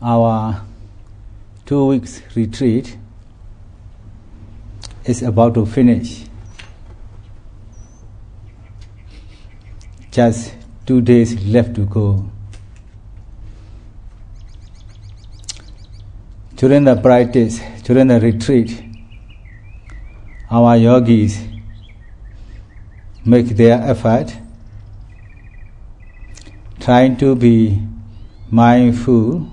Our 2 weeks retreat is about to finish. Just 2 days left to go. During the practice, during the retreat, our yogis make their effort, trying to be mindful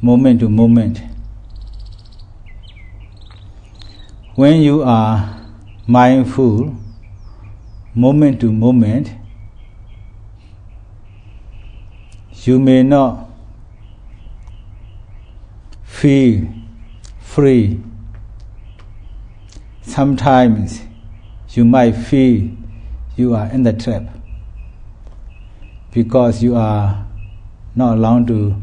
moment to moment. When you are mindful moment to moment, you may not feel free. Sometimes you might feel you are in the trap because you are not allowed to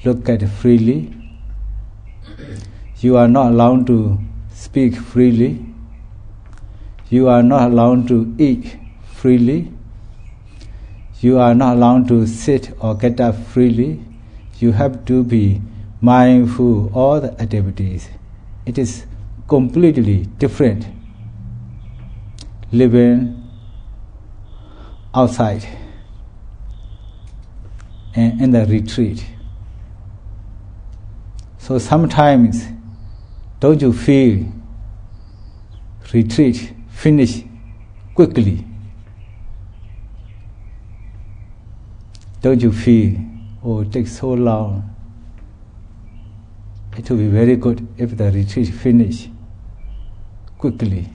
look at freely. You are not allowed to speak freely. You are not allowed to eat freely. You are not allowed to sit or get up freely. You have to be mindful of all the activities. It is completely different living outside and in the retreat. So sometimes, don't you feel retreat finish quickly? Don't you feel, oh, it takes so long? It will be very good if the retreat finish quickly.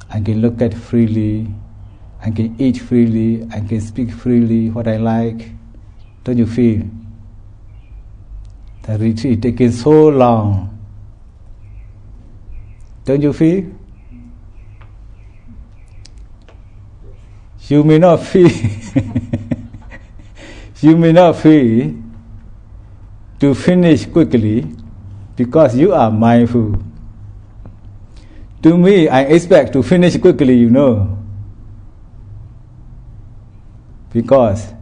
I can look at freely, I can eat freely, I can speak freely what I like. Don't you feel? The retreat taking so long. Don't you feel? You may not feel you may not feel to finish quickly because you are mindful. To me, I expect to finish quickly, because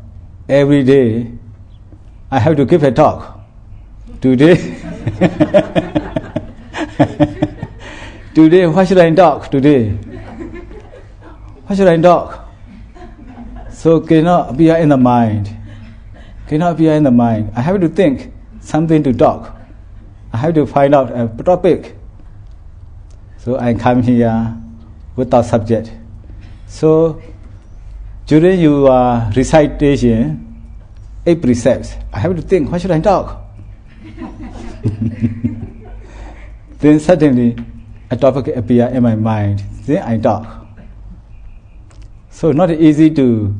every day I have to give a talk. Today, what should I talk today? What should I talk? So cannot be in the mind. Cannot be in the mind. I have to think something to talk. I have to find out a topic. So I come here without subject. So during your recitation, 8 precepts, I have to think, what should I talk? Then suddenly a topic appears in my mind. Then I talk. So not easy to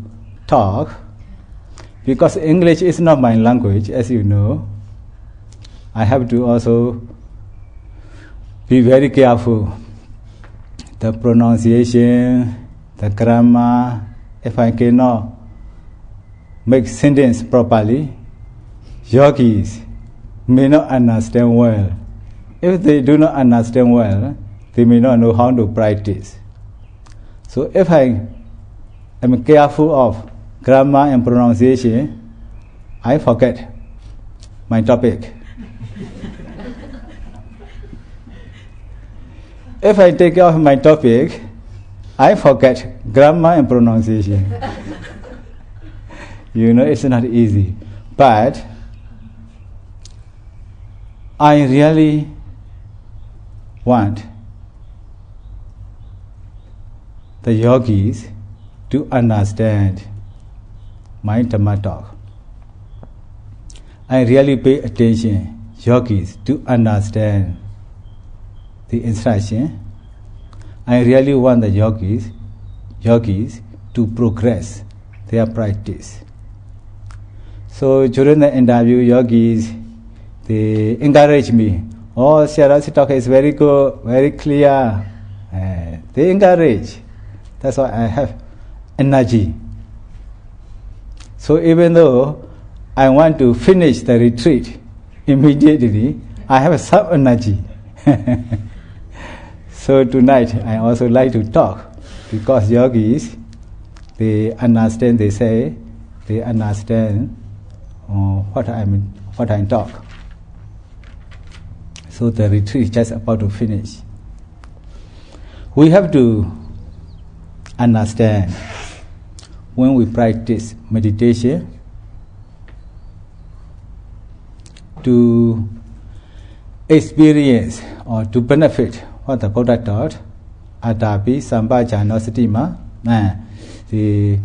talk because English is not my language, as you know. I have to also be very careful. The pronunciation, the grammar, if I cannot make sentence properly, yogis may not understand well. If they do not understand well, they may not know how to practice. So if I am careful of grammar and pronunciation, I forget my topic. If I take off my topic, I forget grammar and pronunciation. It's not easy. But I really want the yogis to understand my dhamma talk. I really pay attention, yogis, to understand the instruction. I really want the yogis to progress their practice. So during the interview, yogis, they encourage me. Oh, Sayadaw's talk is very good, very clear. They encourage. That's why I have energy. So even though I want to finish the retreat immediately, I have some energy. So tonight I also like to talk because yogis, they understand, they say, they understand on what I talk. So the retreat is just about to finish. We have to understand when we practice meditation to experience or to benefit what the Buddha taught, Atapi, Sambhajano Satima, the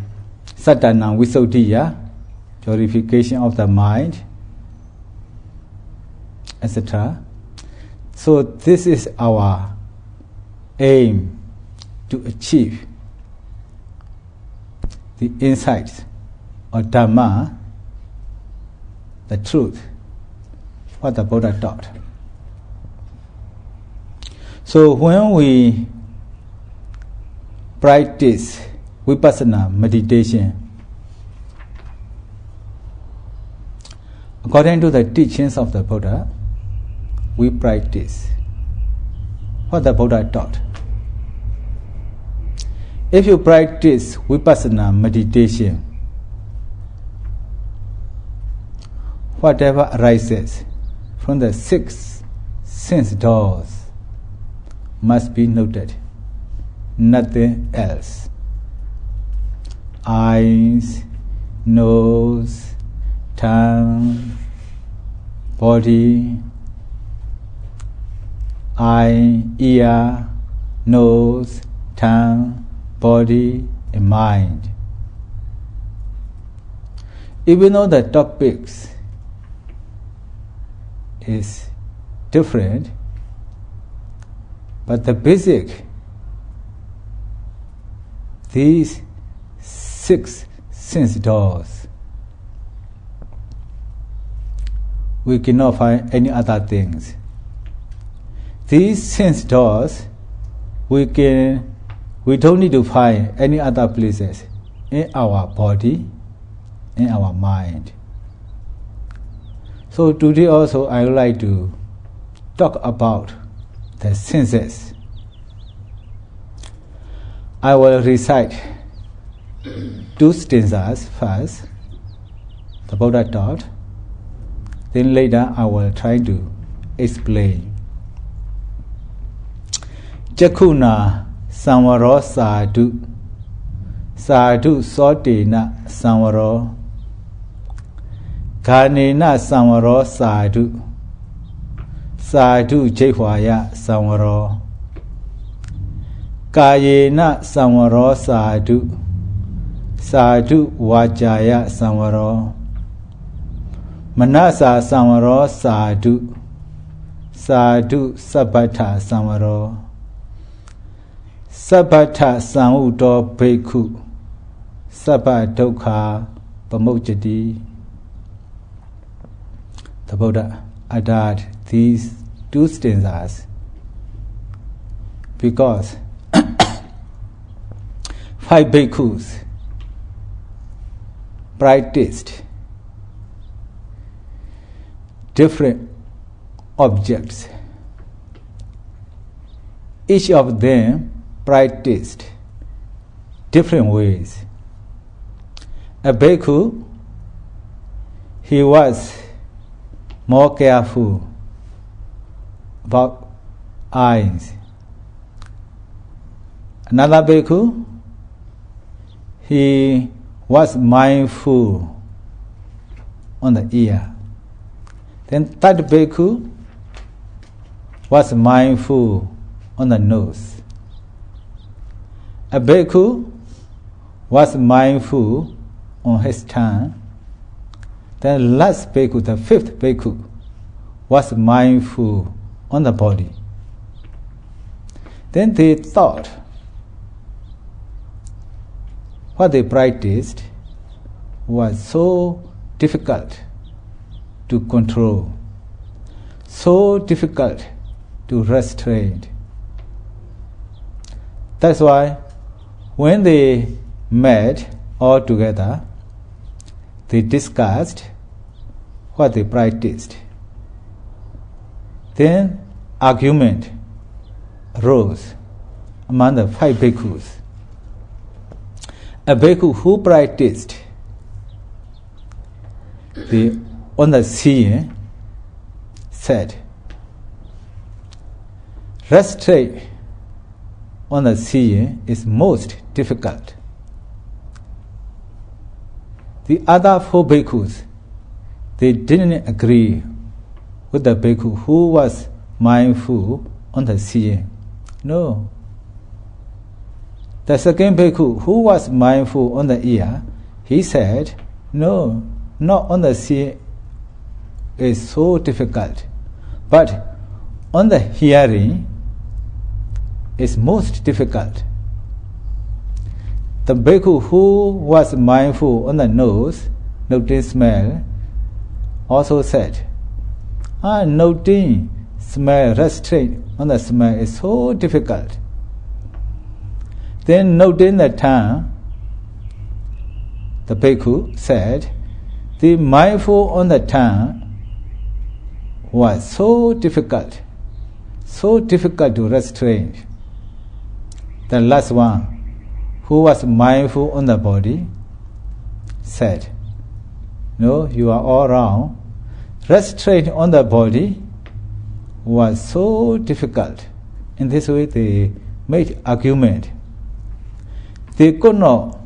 Satana Visuddhiya, purification of the mind, etc. So this is our aim to achieve the insights or dhamma, the truth, what the Buddha taught. So when we practice vipassana meditation, according to the teachings of the Buddha, we practice what the Buddha taught. If you practice vipassana meditation, whatever arises from the 6 sense doors must be noted, nothing else. Eyes, nose, tongue, body, eye, ear, nose, tongue, body, and mind. Even though the topics is different, but the basic, these 6 sense doors, we cannot find any other things. These sense doors, we don't need to find any other places in our body, in our mind. So today also I would like to talk about the senses. I will recite 2 stanzas first, the Buddha taught. Then later I will try to explain. Jakuna samvaro sadhu, sadhu sotena samvaro, Kanena samvaro sadhu, sadhu jehvaya samvaro, Kayena samvaro sadhu, sadhu vajaya samvaro, Manasa samvaro sadhu, sadhu sabbata samvaro, Sabbata samuddo bhikkhu, sabba dukkha pamojjati. The Buddha uttered these 2 stanzas because 5 bhikkhus practiced different objects. Each of them practiced different ways. A bhikkhu, he was more careful about eyes. Another bhikkhu, he was mindful on the ear. Then third bhikkhu was mindful on the nose. A bhikkhu was mindful on his tongue. Then last bhikkhu, the 5th bhikkhu, was mindful on the body. Then they thought what they practiced was so difficult to control, so difficult to restrain. That's why when they met all together, they discussed what they practiced. Then argument arose among the 5 bhikkhus. A bhikkhu who practiced the on the seeing said, restraint on the seeing is most difficult. The other 4 bhikkhus, they didn't agree with the bhikkhu who was mindful on the seeing. No. The second bhikkhu who was mindful on the ear, he said, no, not on the seeing is so difficult, but on the hearing is most difficult. The bhikkhu who was mindful on the nose, noting smell, also said, noting smell, restraint on the smell is so difficult. Then noting the tongue, the bhikkhu said, the mindful on the tongue was so difficult to restrain. The last one, who was mindful on the body, said, no, you are all wrong. Restraint on the body was so difficult. In this way they made argument. They could not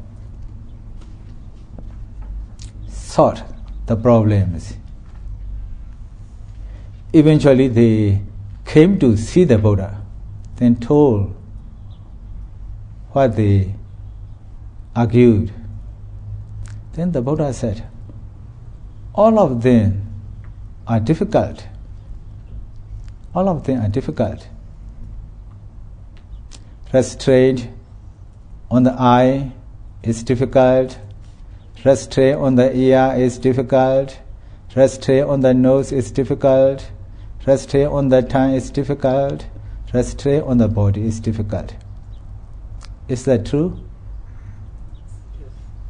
solve the problems. Eventually they came to see the Buddha, then told what they argued. Then the Buddha said, all of them are difficult. All of them are difficult. Restraint on the eye is difficult. Restraint on the ear is difficult. Restraint on the nose is difficult. Restraint on the tongue is difficult. Restraint on the body is difficult. Is that true?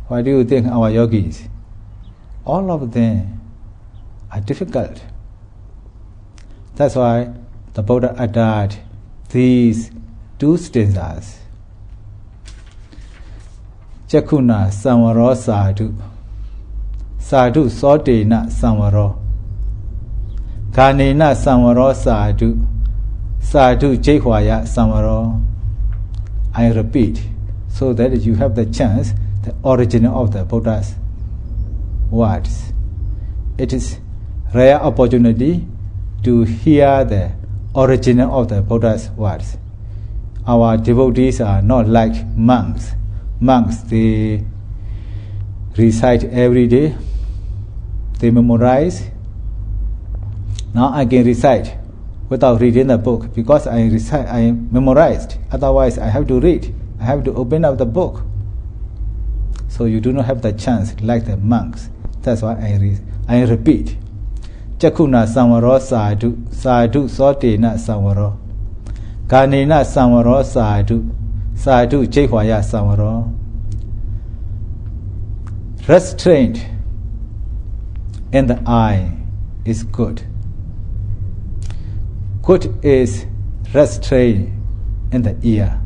What do you think, our yogis? All of them are difficult. That's why the Buddha uttered these 2 stanzas. Chakuna samvaro sadhu, sadhu sotena samvaro, kanena samvaro sadhu, sadhu jehvaya samvaro. I repeat, so that you have the chance, the origin of the Buddha's words. It is rare opportunity to hear the origin of the Buddha's words. Our devotees are not like monks. Monks, they recite every day, they memorize. Now I can recite without reading the book because I memorized. Otherwise I have to read. I have to open up the book. So you do not have the chance like the monks. That's why I repeat. Chakuna samvaro sadhu, sadhu sotena samvaro, kanena samvaro sadhu, sadhu jehvaya samvaro. Restraint in the eye is good. Good is restraint in the ear.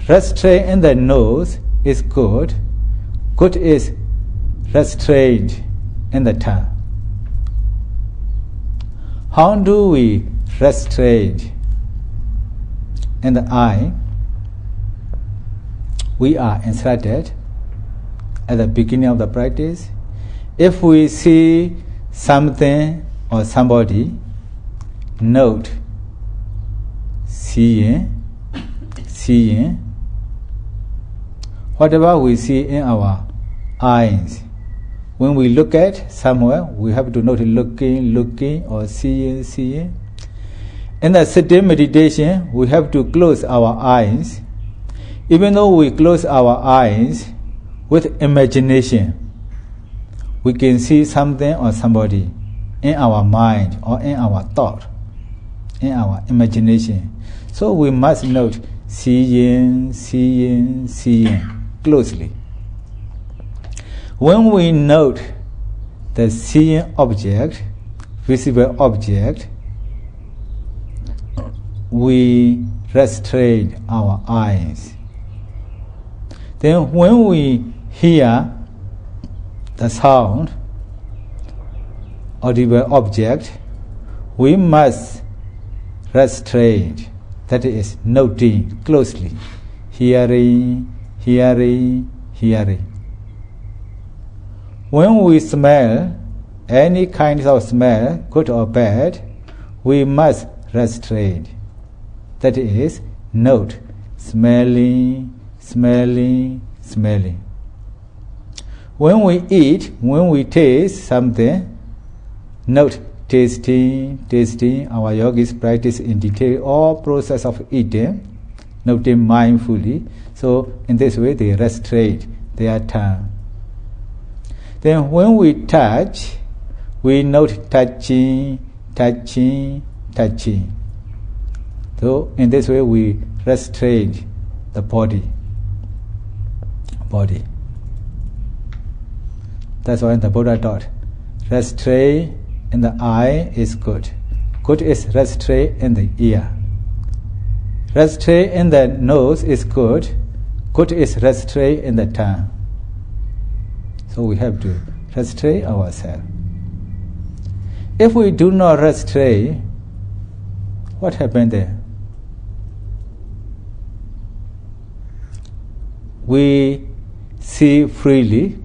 Restraint in the nose is good. Good is restraint in the tongue. How do we restrain in the eye? We are instructed at the beginning of the practice. If we see something or somebody, note, seeing. Whatever we see in our eyes, when we look at somewhere, we have to note looking or seeing. In the sitting meditation, we have to close our eyes. Even though we close our eyes with imagination, we can see something or somebody in our mind or in our thought, in our imagination. So we must note seeing closely. When we note the seeing object, visible object, we restrain our eyes. Then when we hear the sound, audible object, we must restrain, that is, noting closely, hearing. When we smell any kind of smell, good or bad, we must restrain, that is, note, smelling. When we eat, when we taste something, note, tasting. Our yogis practice in detail all process of eating, noting mindfully. So in this way they restrain their tongue. Then when we touch, we note touching. So in this way we restrain the body. That's why the Buddha taught, restraint in the eye is good. Good is restraint in the ear. Restraint in the nose is good. Good is restraint in the tongue. So we have to restrain ourselves. If we do not restrain, what happens there? We see freely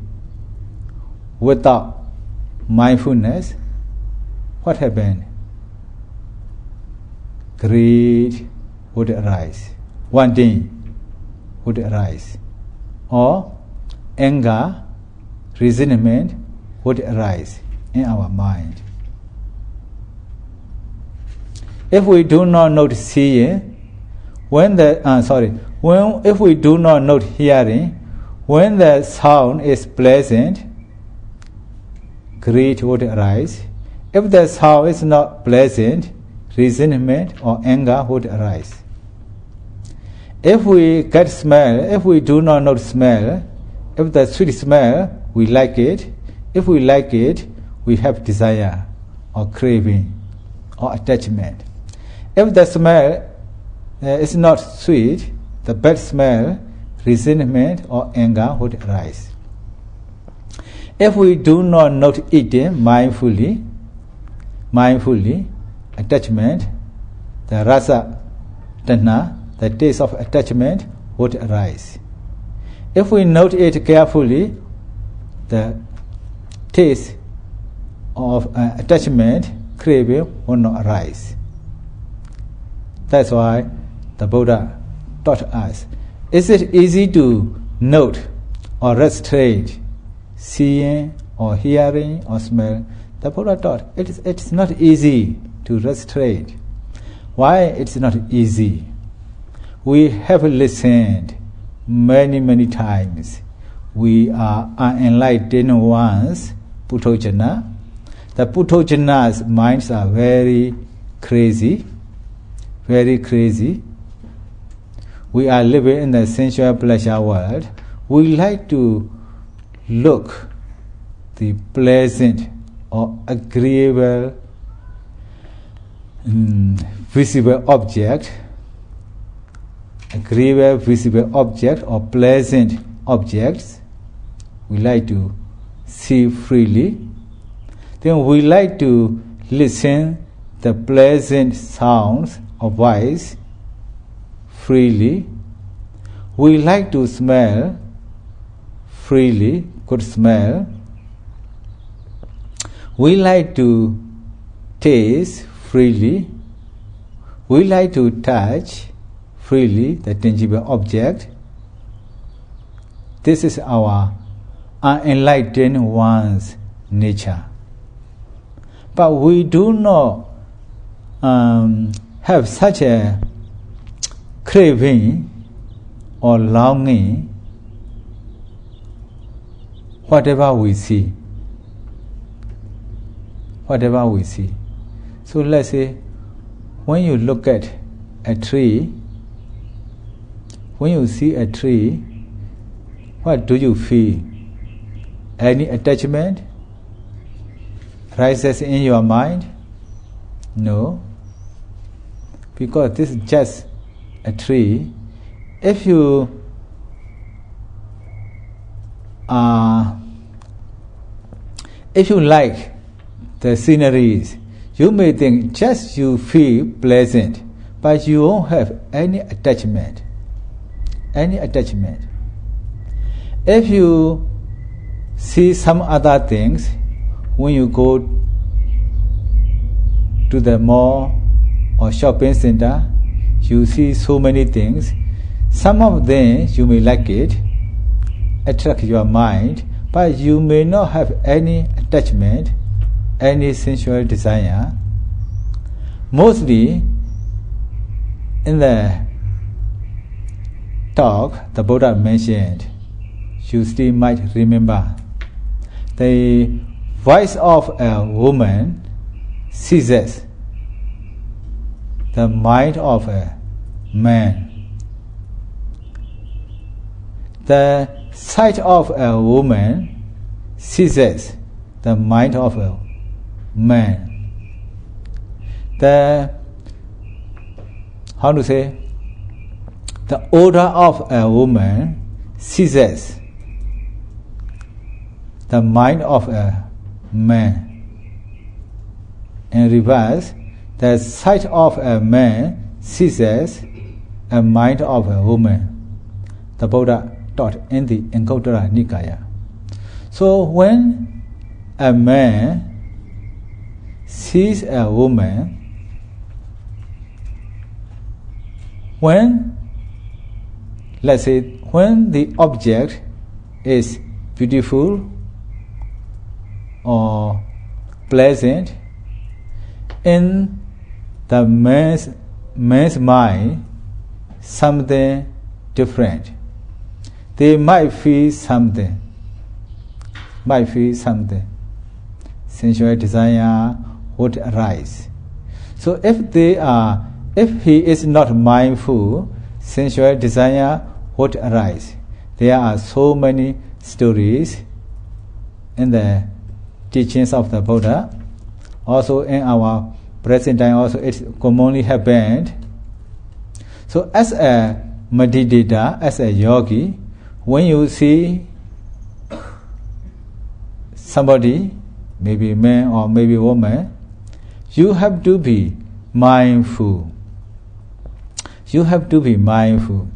without mindfulness. What happened? Greed would arise, wanting would arise, or anger, resentment would arise in our mind. If we do not note seeing, if we do not note hearing, when the sound is pleasant, greed would arise. If the sound is not pleasant, resentment or anger would arise. If we get smell, if we do not note smell, if the sweet smell, we like it. If we like it, we have desire or craving or attachment. If the smell is not sweet, the bad smell, resentment or anger would arise. If we do not note eating mindfully, attachment, the rasa, tanha, the taste of attachment would arise. If we note it carefully, the taste of attachment, craving will not arise. That's why the Buddha taught us, is it easy to note or restrain seeing or hearing or smell? The Buddha taught it's not easy to restrain. Why it's not easy? We have listened many times. We are unenlightened ones, Puthojana. The Puthojana's minds are very crazy. We are living in the sensual pleasure world. We like to look the pleasant or agreeable visible object or pleasant objects. We like to see freely. Then we like to listen the pleasant sounds of voice freely. We like to smell freely, good smell. We like to taste freely. We like to touch freely the tangible object. This is our unenlightened one's nature. But we do not have such a craving or longing whatever we see. So let's say when you look at a tree, when you see a tree, what do you feel? Any attachment rises in your mind? No, because this is just a tree. If you like the sceneries, you may think just you feel pleasant, but you won't have any attachment. If you see some other things, when you go to the mall or shopping center, you see so many things. Some of them you may like it, attract your mind, but you may not have any attachment, any sensual desire. Mostly in the talk the Buddha mentioned, you still might remember, the voice of a woman seizes the mind of a man. The sight of a woman seizes the mind of a man. The odor of a woman seizes the mind of a man. In reverse, the sight of a man seizes a mind of a woman. The Buddha taught in the Anguttara Nikaya. So when a man sees a woman, when the object is beautiful or pleasant, in the man's mind something different. They might feel something. Sensual desire would arise. So if he is not mindful, sensual desire would arise. There are so many stories in the teachings of the Buddha. Also in our present time, also it commonly happened. So as a meditator, as a yogi, when you see somebody, maybe man or maybe woman, you have to be mindful.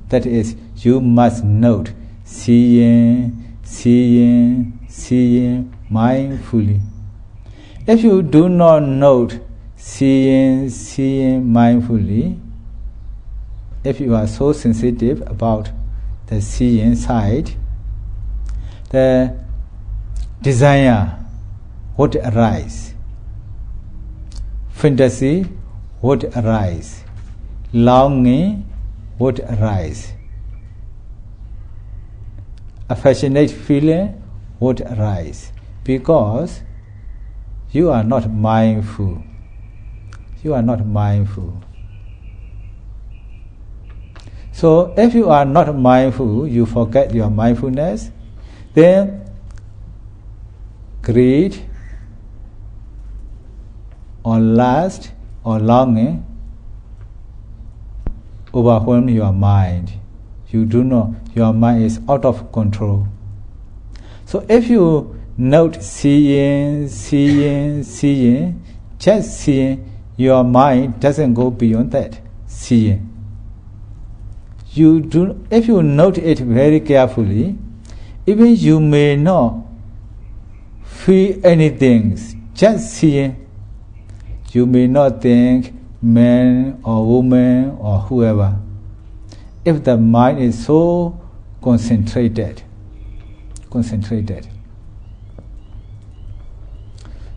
That is, you must note, seeing mindfully. If you do not note seeing mindfully, if you are so sensitive about the seeing side, the desire would arise, fantasy would arise, longing would arise, affectionate feeling would arise, because you are not mindful. So if you are not mindful, you forget your mindfulness, then greed or lust or longing overwhelm your mind. You do not, your mind is out of control. So if you note seeing, just seeing, your mind doesn't go beyond that seeing. If you note it very carefully, even you may not feel anything, just seeing. You may not think man or woman or whoever, if the mind is so concentrated.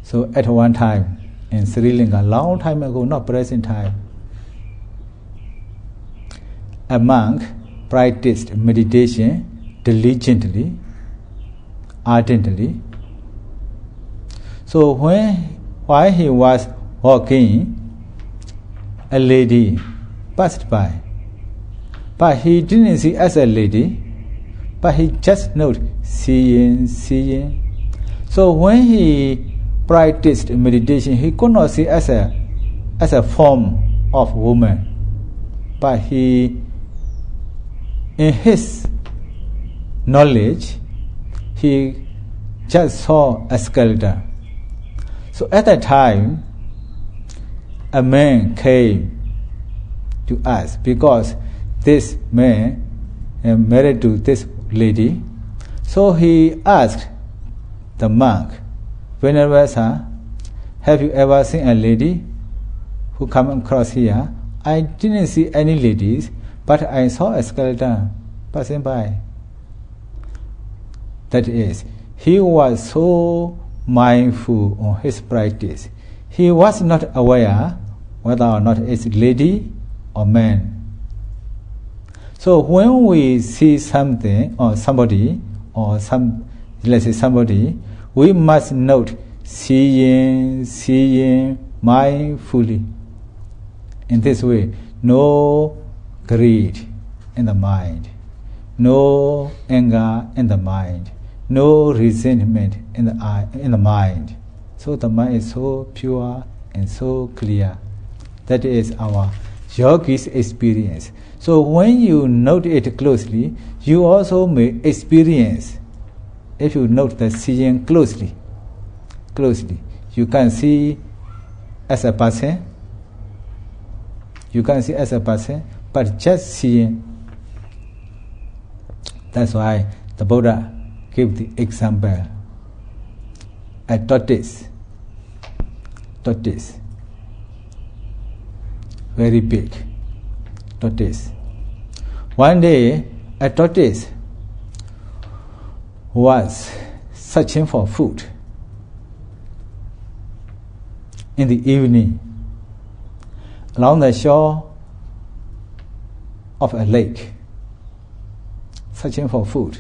So at one time in Sri Lanka, long time ago, not present time, a monk practiced meditation diligently, ardently. So while he was walking, a lady passed by, but he didn't see as a lady, but he just noted seeing. So when he practiced meditation, he could not see as a form of woman, but he, in his knowledge, he just saw a skeleton. So at that time, a man came to us because this man married to this lady. So he asked the monk, Venerable sir, have you ever seen a lady who come across here? I didn't see any ladies, but I saw a skeleton passing by. That is, he was so mindful on his practice. He was not aware whether or not it's lady or man. So when we see something or somebody, let's say somebody, we must note seeing mindfully. In this way, no greed in the mind, no anger in the mind, no resentment in the mind. So the mind is so pure and so clear. That is our yogi's experience. So when you note it closely, you also may experience. If you note the seeing closely, you can see as a person. You can see as a person, but just seeing. That's why the Buddha gave the example. A tortoise, very big tortoise. One day, a tortoise was searching for food. In the evening, along the shore of a lake, searching for food.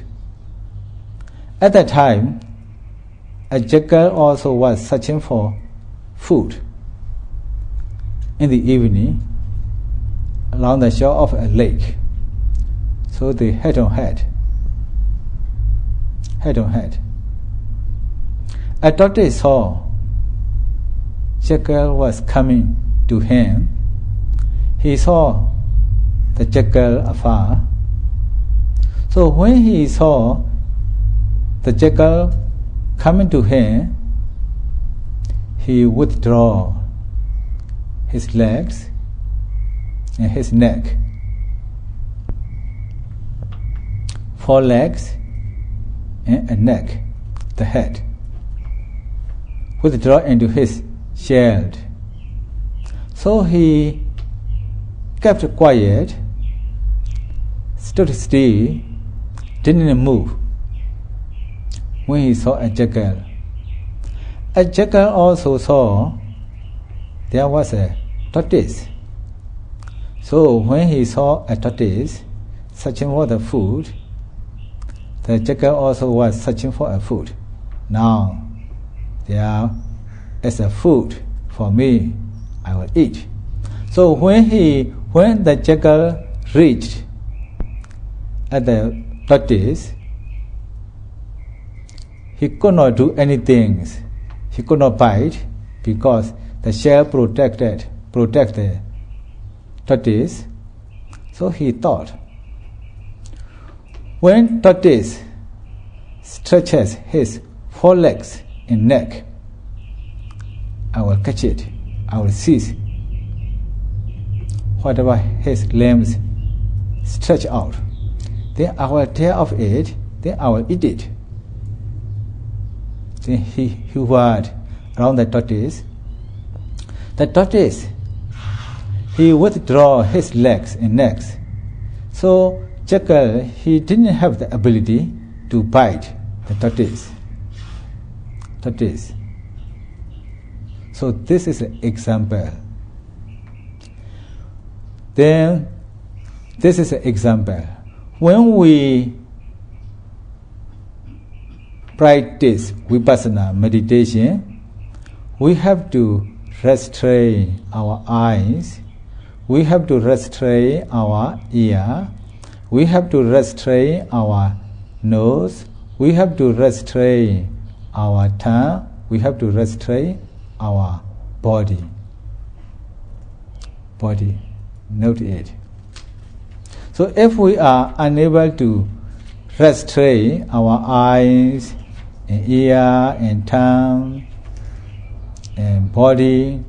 At that time, a jackal also was searching for food. In the evening, along the shore of a lake. So they head on head. A tortoise saw jackal was coming to him. He saw the jackal afar. So when he saw the jackal coming to him, he withdrew his legs and his neck. 4 legs and a neck, the head. Withdraw into his shield. So he kept quiet, stood still, didn't move when he saw a jackal. A jackal also saw there was a tortoise. So when he saw a tortoise searching for the food, the jackal also was searching for a food. Now there is a food for me, I will eat. So when the jackal reached at the tortoise, he could not do anything. He could not bite because the shell protect the tortoise. So he thought, when tortoise stretches his 4 legs and neck, I will catch it. I will seize whatever his limbs stretch out. Then I will tear off it. Then I will eat it. Then he hovered around the tortoise. The tortoise, he withdrew his legs and necks. So jackal, he didn't have the ability to bite the tortoise. So this is an example. Then this is an example. When we practice vipassana meditation, we have to restrain our eyes, we have to restrain our ear, we have to restrain our nose, we have to restrain our tongue, we have to restrain our body. Note it. So if we are unable to restrain our eyes and ear and tongue, and body,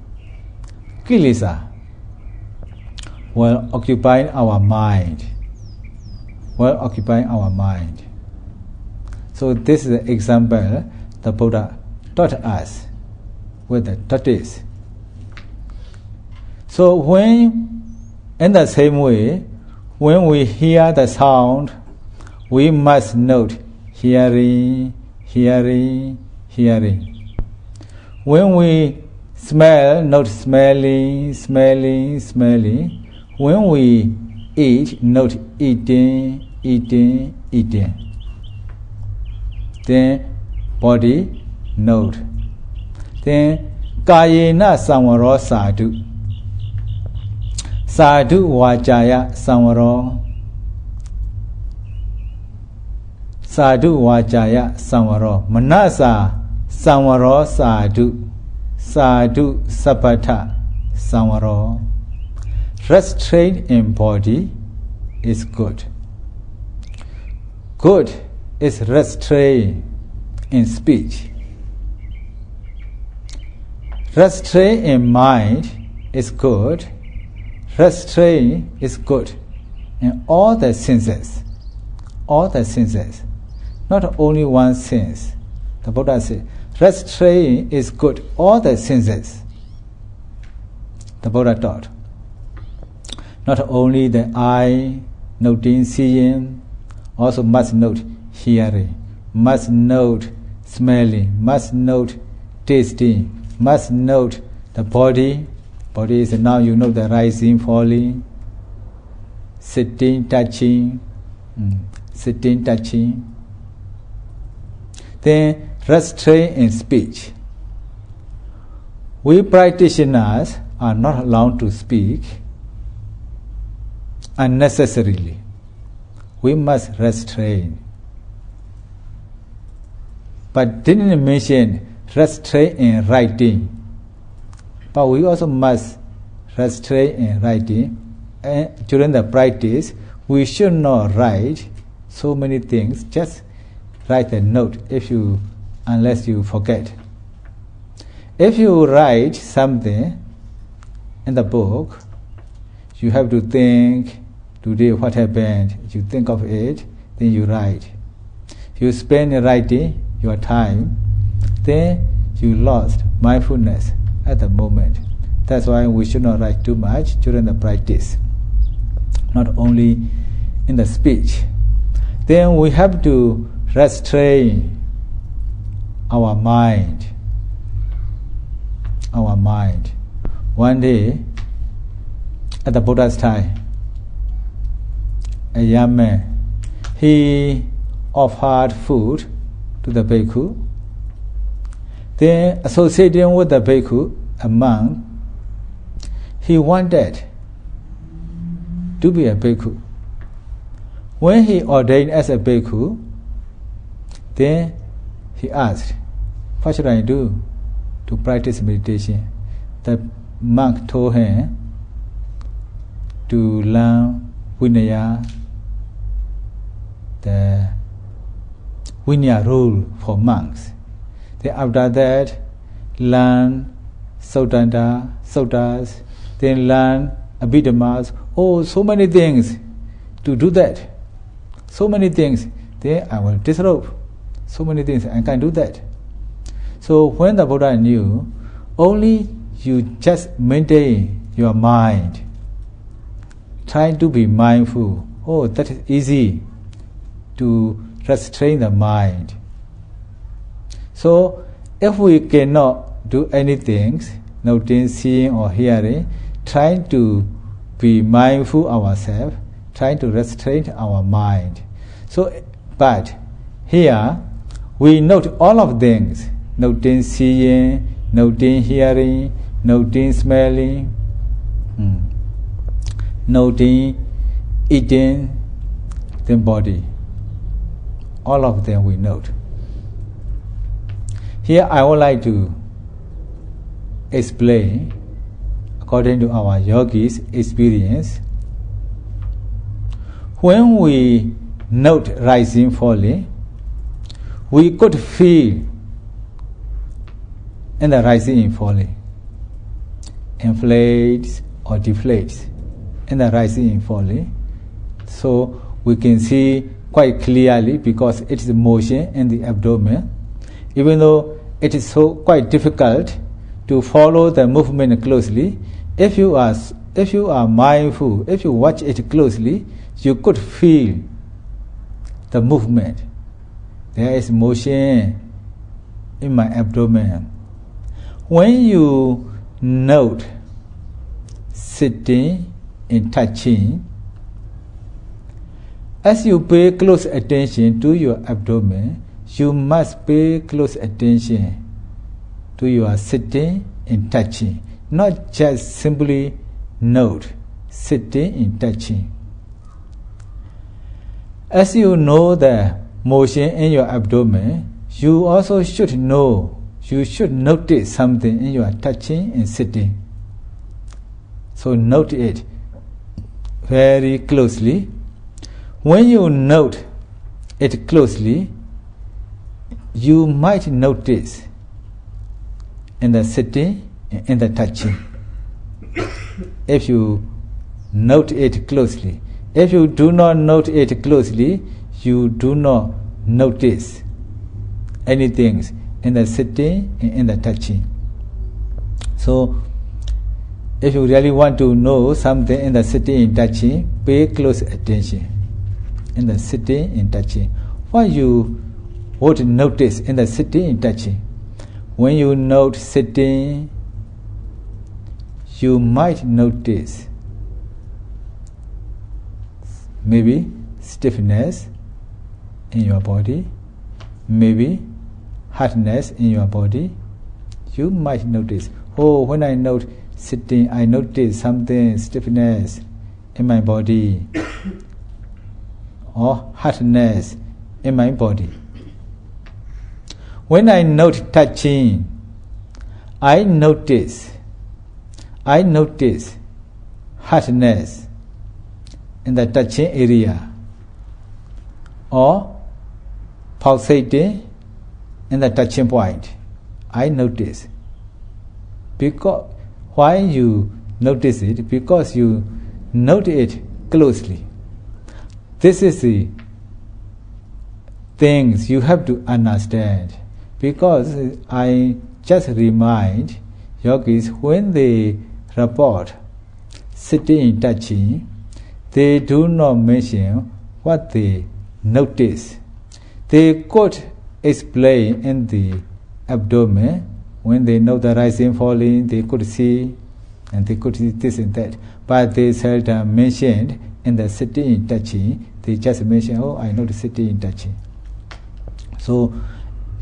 kilesa, while occupying our mind. While occupying our mind. So this is the example the Buddha taught us with the tortoise. So when, in the same way, when we hear the sound, we must note hearing, hearing, hearing. When we smell, note smelling, smelling, smelling. When we eat, note eating, eating, eating. Then body, note. Then kayena samvaro sadhu. Sadhu vajaya samvaro. Sadhu vajaya samvaro. Manasa samvaro sadhu. Sadhu sappatha samvaro. Restraint in body is good. Good is restraint in speech. Restraint in mind is good. Restraint is good in all the senses. All the senses. Not only one sense. The Buddha said, restraint is good, all the senses. The Buddha taught. Not only the eye, noting, seeing, also must note hearing, must note smelling, must note tasting, must note the body. Body is now you know the rising, falling, sitting, touching, sitting, touching. Then restraint in speech. We practitioners are not allowed to speak unnecessarily. We must restrain. But didn't mention restraint in writing. But we also must restrain in writing. And during the practice, we should not write so many things. Just write a note unless you forget. If you write something in the book, you have to think today what happened. You think of it, then you write. You spend writing your time, then you lost mindfulness at the moment. That's why we should not write too much during the practice, not only in the speech. Then we have to restrain our mind. Our mind. One day, at the Buddha's time, a young man, he offered food to the bhikkhu. Then, associating with the bhikkhu, a monk, he wanted to be a bhikkhu. When he ordained as a bhikkhu, then he asked, what should I do to practice meditation? The monk told him to learn Vinaya, the Vinaya rule for monks. Then after that, learn suttas, then learn abhidhammas. Oh, so many things to do that. So many things. Then I will disrobe. So many things, I can't do that. So when the Buddha knew, only you just maintain your mind, try to be mindful. Oh, that is easy to restrain the mind. So if we cannot do anything, noting, seeing or hearing, trying to be mindful ourselves, trying to restrain our mind. So, but here we note all of things, noting, seeing, noting, hearing, noting, smelling, noting, eating, then body. All of them we note. Here I would like to explain, according to our yogis' experience, when we note rising, falling, we could feel and the rising and falling. Inflates or deflates, and the rising and falling. So we can see quite clearly because it is motion in the abdomen. Even though it is so quite difficult to follow the movement closely, if you are mindful, if you watch it closely, you could feel the movement. There is motion in my abdomen. When you note sitting and touching, as you pay close attention to your abdomen, you must pay close attention to your sitting and touching, not just simply note sitting and touching. As you know the motion in your abdomen, you also should know, you should notice something in your touching and sitting. So note it very closely. When you note it closely, you might notice in the sitting and in the touching. If you note it closely. If you do not note it closely, you do not notice anything in the sitting and in the touching. So, if you really want to know something in the sitting and touching, pay close attention in the sitting and touching. What you would notice in the sitting and touching? When you note sitting, you might notice maybe stiffness in your body, maybe hardness in your body. You might notice, oh, when I note sitting, I notice something, stiffness in my body or hardness in my body. When I note touching, I notice hardness in the touching area or pulsating in the touching point. I notice. Because why you notice it? Because you note it closely. This is the things you have to understand. Because I just remind yogis, when they report sitting and touching, they do not mention what they notice. They could explain in the abdomen. When they know the rising, falling, they could see, and they could see this and that. But they seldom mentioned in the sitting and touching. They just mention, oh, I know the sitting and touching. So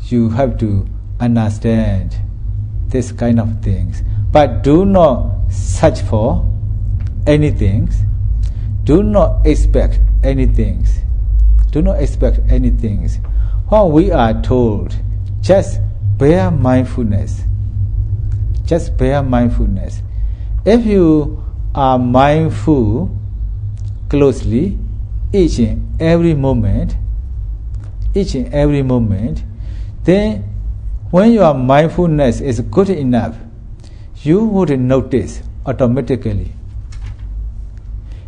you have to understand this kind of things. But do not search for anything. Do not expect anything. Do not expect anything. What we are told, just bear mindfulness. Just bear mindfulness. If you are mindful closely each and every moment, then when your mindfulness is good enough, you would notice automatically.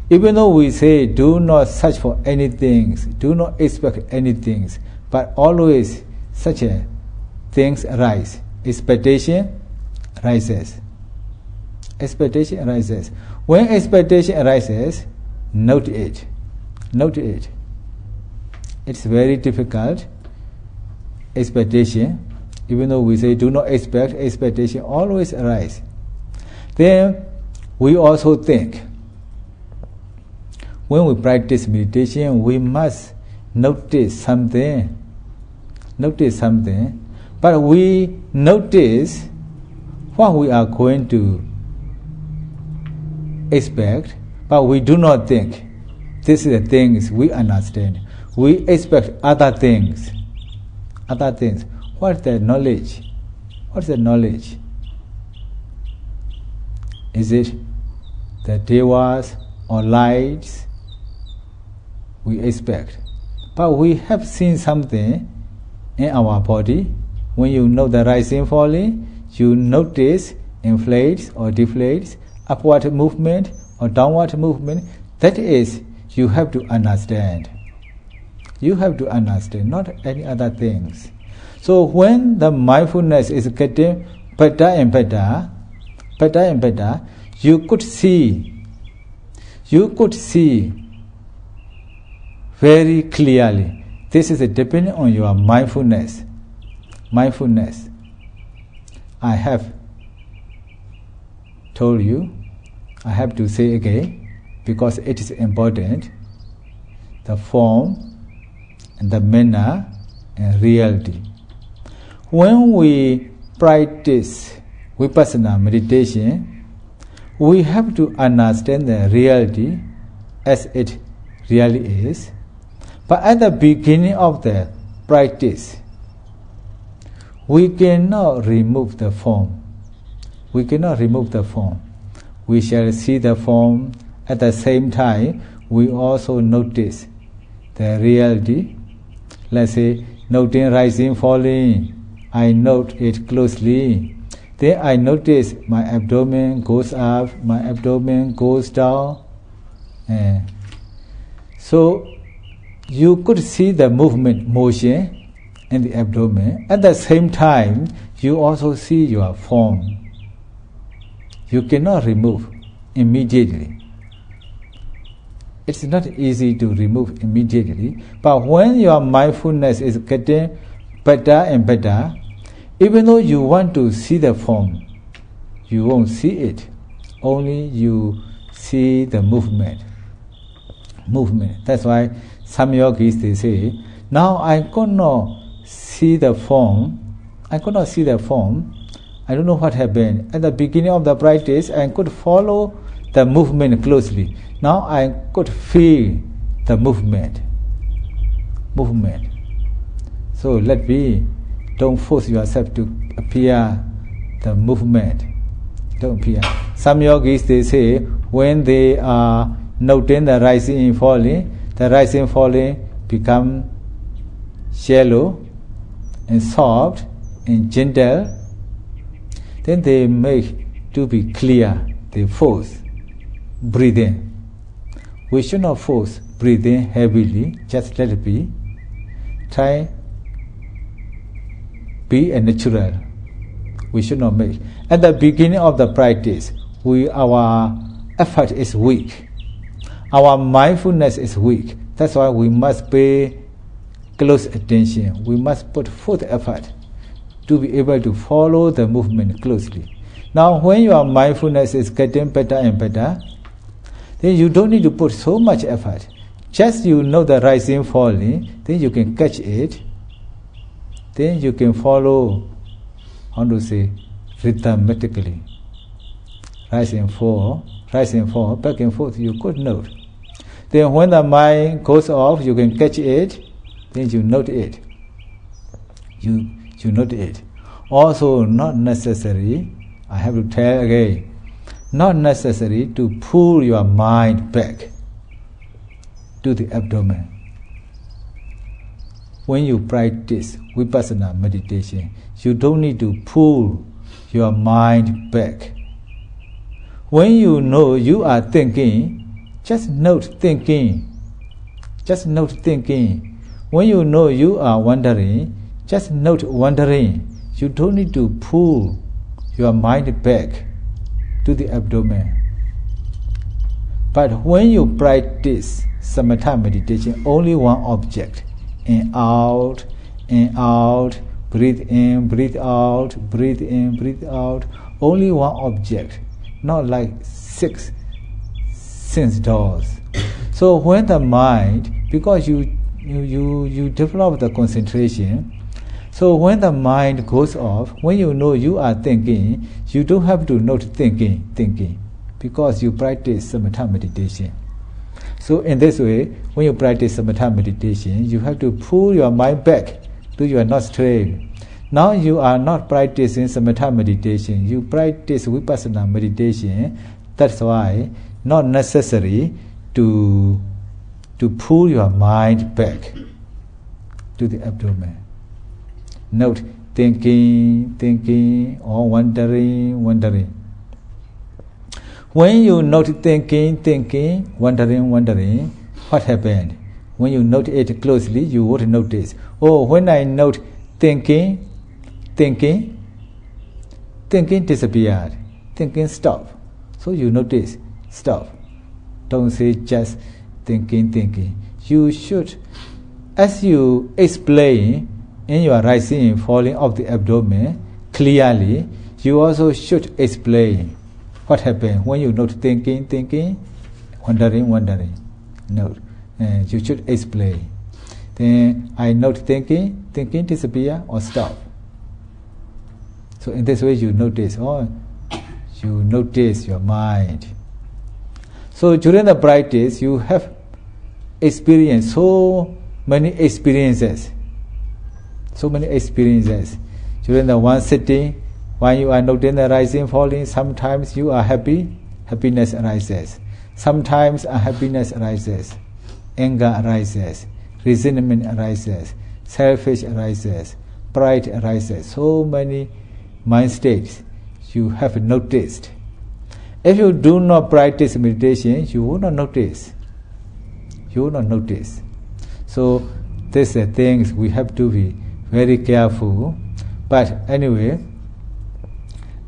Even though we say do not search for anything, do not expect anything, but always such a things arise. Expectation rises. Expectation arises. When expectation arises, note it. Note it. It's very difficult. Expectation, even though we say do not expect, expectation always arise. Then we also think, when we practice meditation, we must notice something. Notice something. But we notice what we are going to expect, but we do not think. This is the things we understand. We expect other things. Other things. What is the knowledge? What is the knowledge? Is it the devas or lights? We expect. But we have seen something in our body. When you know the rising, falling, you notice inflates or deflates, upward movement or downward movement. That is, you have to understand. You have to understand, not any other things. So when the mindfulness is getting better and better, you could see very clearly. This is depending on your mindfulness. Mindfulness. I have told you, I have to say again, because it is important, the form and the manner and reality. When we practice Vipassana meditation, we have to understand the reality as it really is. But at the beginning of the practice, we cannot remove the form. We cannot remove the form. We shall see the form. At the same time, we also notice the reality. Let's say, noting rising, falling. I note it closely. Then I notice my abdomen goes up, my abdomen goes down. So you could see the motion in the abdomen. At the same time, you also see your form. You cannot remove immediately. It's not easy to remove immediately, but when your mindfulness is getting better and better, even though you want to see the form, you won't see it. Only you see the movement. That's why some yogis, they say, now I could not see the form. I don't know what happened. At the beginning of the practice, I could follow the movement closely. Now I could feel the movement. So don't force yourself to appear the movement. Don't appear. Some yogis, they say, when they are noting the rising and falling, the rising and falling become shallow and soft and gentle. Then they make to be clear. They force breathing. We should not force breathing heavily. Just let it be. Try be a natural. We should not make. At the beginning of the practice, our effort is weak. Our mindfulness is weak. That's why we must pay close attention. We must put forth effort to be able to follow the movement closely. Now, when your mindfulness is getting better and better, then you don't need to put so much effort. Just you know the rising, falling, then you can catch it. Then you can follow, rhythmically. Rise and fall, back and forth, you could note. Then when the mind goes off, you can catch it, then you note it. You note it. Also, not necessary, I have to tell again, not necessary to pull your mind back to the abdomen. When you practice Vipassana meditation, you don't need to pull your mind back. When you know you are thinking, just note thinking. When you know you are wandering, just note wandering. You don't need to pull your mind back to the abdomen. But when you practice samatha meditation, only one object, in, out, breathe in, breathe out, breathe in, breathe out, only one object, not like 6 sense doors. So when the mind, because you develop the concentration, so when the mind goes off, when you know you are thinking, you don't have to note thinking, because you practice samatha meditation. So in this way, when you practice samatha meditation, you have to pull your mind back to your nostril. Now you are not practicing samatha meditation, you practice vipassana meditation. That's why not necessary to pull your mind back to the abdomen. Note thinking, or wondering. When you note thinking, wondering, what happened? When you note it closely, you would notice. Oh, when I note thinking disappeared. Thinking stop. So you notice, stop. Don't say just thinking. You should, as you explain in your rising and falling of the abdomen clearly, you also should explain what happened when you note thinking, wondering. Note. You should explain. Then I note thinking disappear or stop. So in this way you notice, you notice your mind. So during the practice you have experienced so many experiences. During the one sitting, when you are noting the rising, falling, sometimes you are happy, happiness arises. Sometimes unhappiness arises. Anger arises, resentment arises, selfish arises, pride arises. So many mind states you have noticed. If you do not practice meditation, you will not notice. So these are things we have to be very careful. But anyway,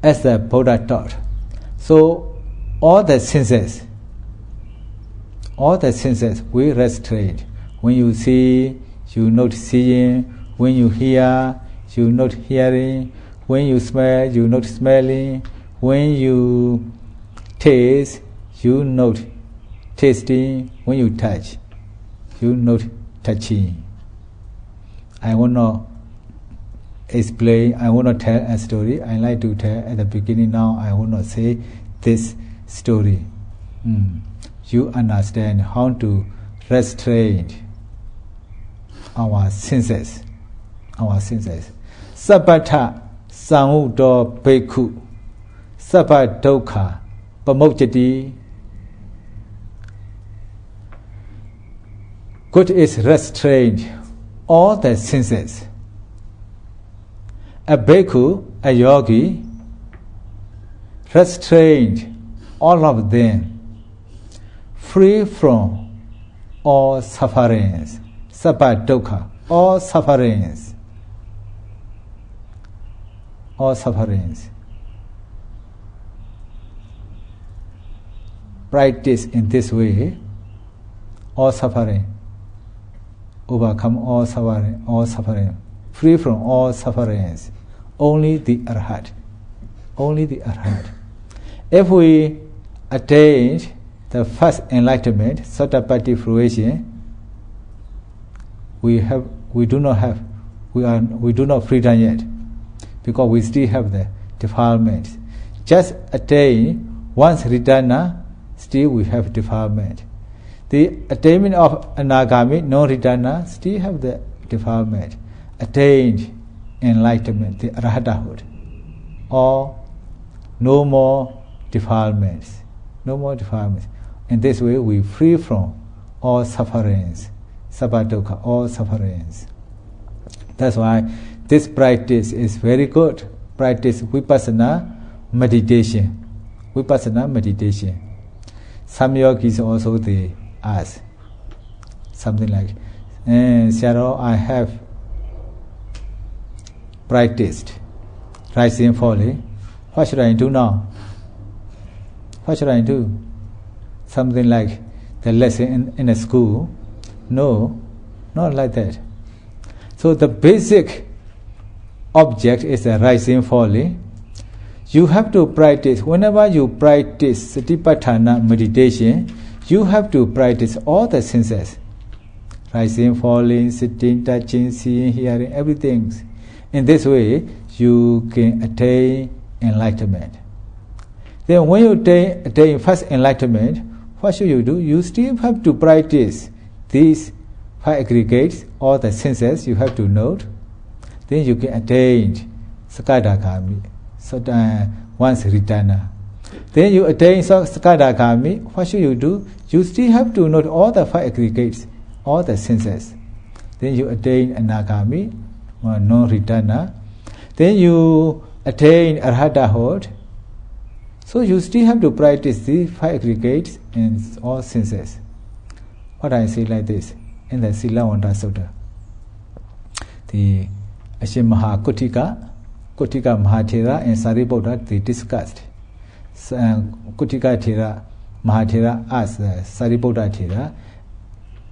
as the Buddha taught, so all the senses we restrain. When you see, you note seeing. When you hear, you note hearing. When you smell, you note smelling. When you taste, you note tasting. When you touch, you note touching. I will not explain, I will not tell a story. I like to tell at the beginning. Now I will not say this story. You understand how to restrain our senses. Sabbata samuddo bhikkhu sabba dukkha pamojjati. Good is restrained all the senses. A bhikkhu, a yogi, restrained all of them, free from all sufferings. Sabba dukkha, all sufferings. Practice in this way, all suffering, overcome all suffering, free from all sufferings. Only the Arhat. If we attain the first enlightenment, Sotapaddi fruition, we do not freedom yet, because we still have the defilement. Just attain once returner, still we have defilement. The attainment of anagami, non-returner, still have the defilement. Attained enlightenment, the arhatahood, or no more defilements. In this way we free from all sufferings. Sabba dukkha, all sufferings. That's why this practice is very good. Practice vipassana meditation. Some yogis also they ask something like, Sayadaw, I have practiced rising and falling. What should I do now? Something like the lesson in a school. No, not like that. So the basic object is the rising and falling. You have to practice. Whenever you practice Satipatthana meditation, you have to practice all the senses. Rising, falling, sitting, touching, seeing, hearing, everything. In this way, you can attain enlightenment. Then when you attain first enlightenment, what should you do? You still have to practice these five aggregates, all the senses you have to note. Then you can attain Sakadagami, once returner. Then you attain Sakadagami, what should you do? You still have to note all the five aggregates, all the senses. Then you attain Anagami, non-returner. then you attain arhatahood. So you still have to practice the 5 aggregates in all senses. What I say like this in the Silawanta Sutta. The Ashimaha Kutika Mahathera and Sariputta, they discussed. Kutika Thera Mahathera asked Sariputta Thera,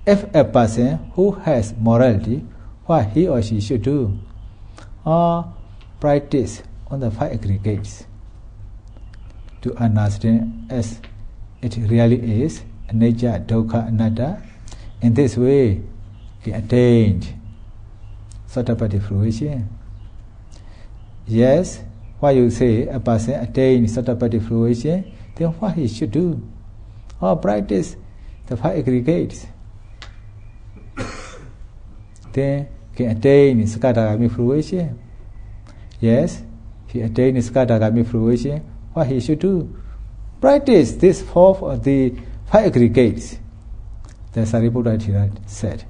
if a person who has morality, what he or she should do? Or practice on the 5 aggregates to understand as it really is, nature, dukkha, anatta. In this way, he attained Sotapaddi fruition. Yes, why you say a person attained Sotapaddi fruition, then what he should do? Or practice the 5 aggregates. Then he attain Sakadagami fruition. Yes, he attained Sakadagami fruition. What he should do? Practice this 4 of the 5 aggregates. The Sariputta Thera said.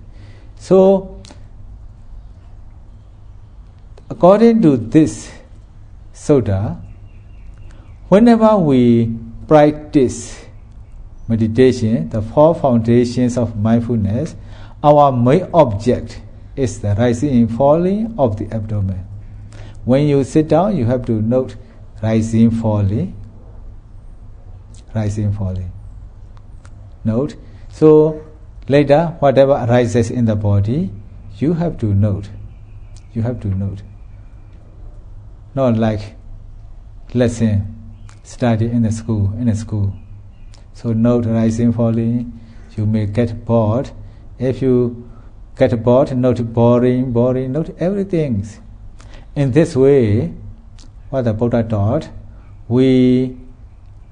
So, according to this sutta, whenever we practice meditation, the 4 foundations of mindfulness, our main object is the rising and falling of the abdomen. When you sit down, you have to note rising, falling, note. So later, whatever arises in the body, you have to note. Not like lesson study in a school. So note rising, falling. You may get bored. If you get bored, note boring, note everything. In this way, what the Buddha taught, we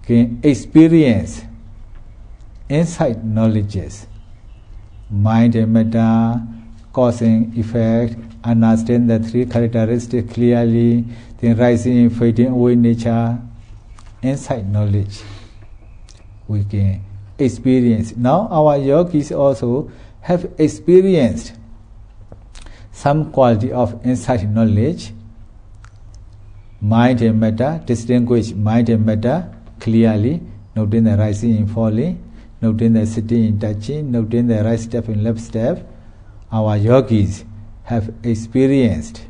can experience insight knowledges, mind and matter, cause and effect, understand the 3 characteristics clearly, then rising and fading away nature, insight knowledge we can experience. Now our yogis also have experienced some quality of insight knowledge, mind and matter, distinguish mind and matter clearly, noting the rising and falling, noting the sitting and touching, noting the right step and left step. Our yogis have experienced.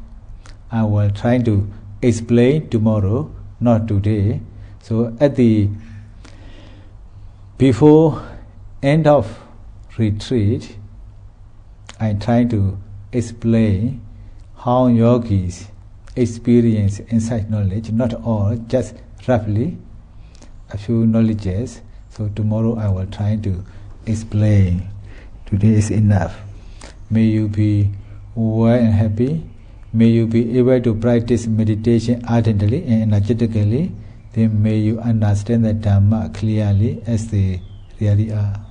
I will try to explain tomorrow, not today. So at the before end of retreat, I try to explain how yogis experience insight knowledge, not all, just roughly a few knowledges. So tomorrow I will try to explain. Today is enough. May you be well and happy. May you be able to practice meditation ardently and energetically. Then may you understand the dhamma clearly as they really are.